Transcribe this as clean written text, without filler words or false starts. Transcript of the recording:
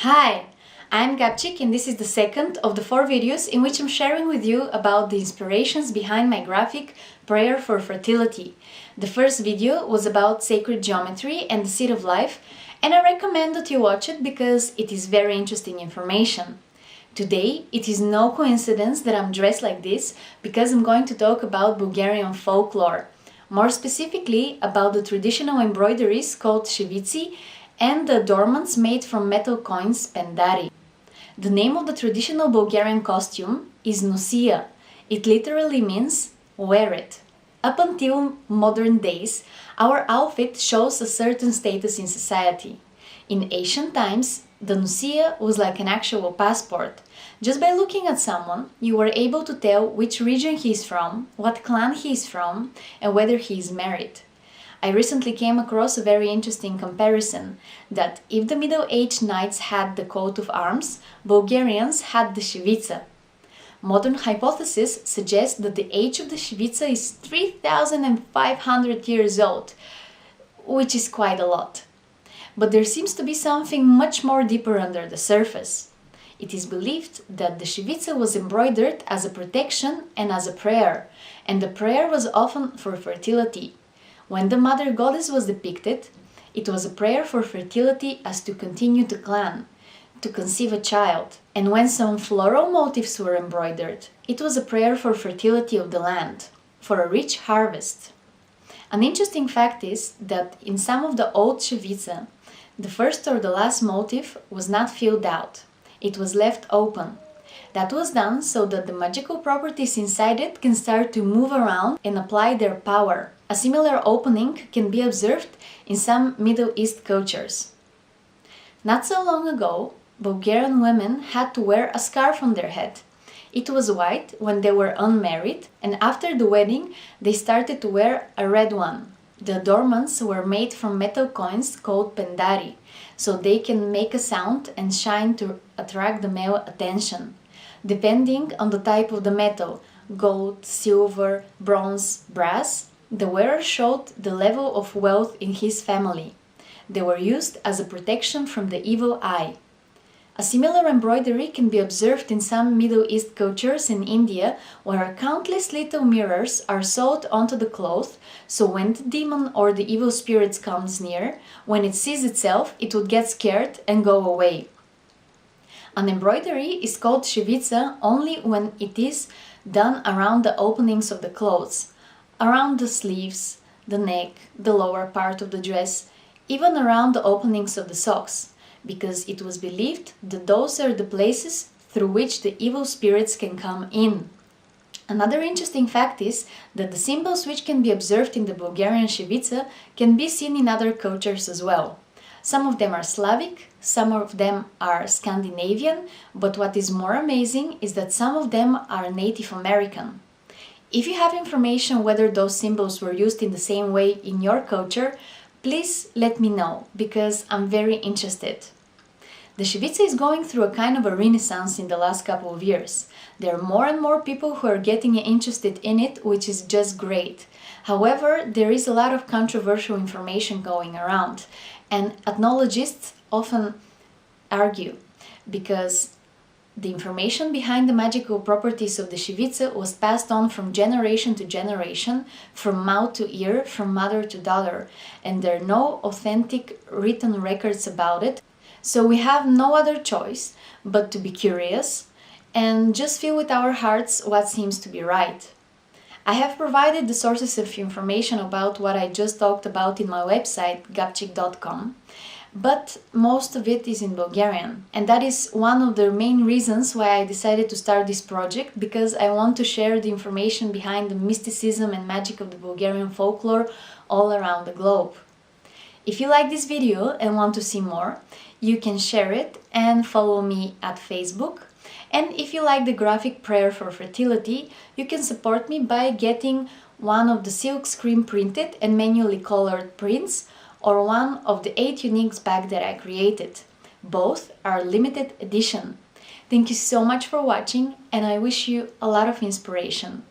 Hi, I'm Gabchik and this is the second of the 4 videos in which I'm sharing with you about the inspirations behind my graphic Prayer for Fertility. The first video was about sacred geometry and the seed of life, and I recommend that you watch it because it is very interesting information. Today, it is no coincidence that I'm dressed like this because I'm going to talk about Bulgarian folklore, more specifically about the traditional embroideries called shevitsa and the adornments made from metal coins pendari. The name of the traditional Bulgarian costume is nosia. It literally means wear it. Up until modern days, our outfit shows a certain status in society. In ancient times, the nosia was like an actual passport. Just by looking at someone, you were able to tell which region he is from, what clan he is from, and whether he is married. I recently came across a very interesting comparison that if the middle-aged knights had the coat of arms, Bulgarians had the shevitsa. Modern hypotheses suggest that the age of the shevitsa is 3,500 years old, which is quite a lot. But there seems to be something much more deeper under the surface. It is believed that the shevitsa was embroidered as a protection and as a prayer, and the prayer was often for fertility. When the mother goddess was depicted, it was a prayer for fertility as to continue to clan, to conceive a child. And when some floral motifs were embroidered, it was a prayer for fertility of the land, for a rich harvest. An interesting fact is that in some of the old shevitsa, the first or the last motif was not filled out. It was left open. That was done so that the magical properties inside it can start to move around and apply their power. A similar opening can be observed in some Middle East cultures. Not so long ago, Bulgarian women had to wear a scarf on their head. It was white when they were unmarried, and after the wedding they started to wear a red one. The adornments were made from metal coins called pendari, so they can make a sound and shine to attract the male attention. Depending on the type of the metal, gold, silver, bronze, brass, the wearer showed the level of wealth in his family. They were used as a protection from the evil eye. A similar embroidery can be observed in some Middle East cultures in India, where countless little mirrors are sewed onto the cloth, so when the demon or the evil spirit comes near, when it sees itself, it would get scared and go away. An embroidery is called shevitsa only when it is done around the openings of the clothes, around the sleeves, the neck, the lower part of the dress, even around the openings of the socks, because it was believed that those are the places through which the evil spirits can come in. Another interesting fact is that the symbols which can be observed in the Bulgarian shevitsa can be seen in other cultures as well. Some of them are Slavic, some of them are Scandinavian, but what is more amazing is that some of them are Native American. If you have information whether those symbols were used in the same way in your culture, please let me know, because I'm very interested. The shevitsa is going through a kind of a renaissance in the last couple of years. There are more and more people who are getting interested in it, which is just great. However, there is a lot of controversial information going around, and ethnologists often argue because the information behind the magical properties of the shevitsa was passed on from generation to generation, from mouth to ear, from mother to daughter, and there are no authentic written records about it. So we have no other choice but to be curious and just feel with our hearts what seems to be right. I have provided the sources of information about what I just talked about in my website, Gabchik.com, but most of it is in Bulgarian. And that is one of the main reasons why I decided to start this project, because I want to share the information behind the mysticism and magic of the Bulgarian folklore all around the globe. If you like this video and want to see more, you can share it and follow me at Facebook. And if you like the graphic prayer for fertility, you can support me by getting one of the silk screen printed and manually colored prints, or one of the 8 unique bags that I created. Both are limited edition. Thank you so much for watching, and I wish you a lot of inspiration.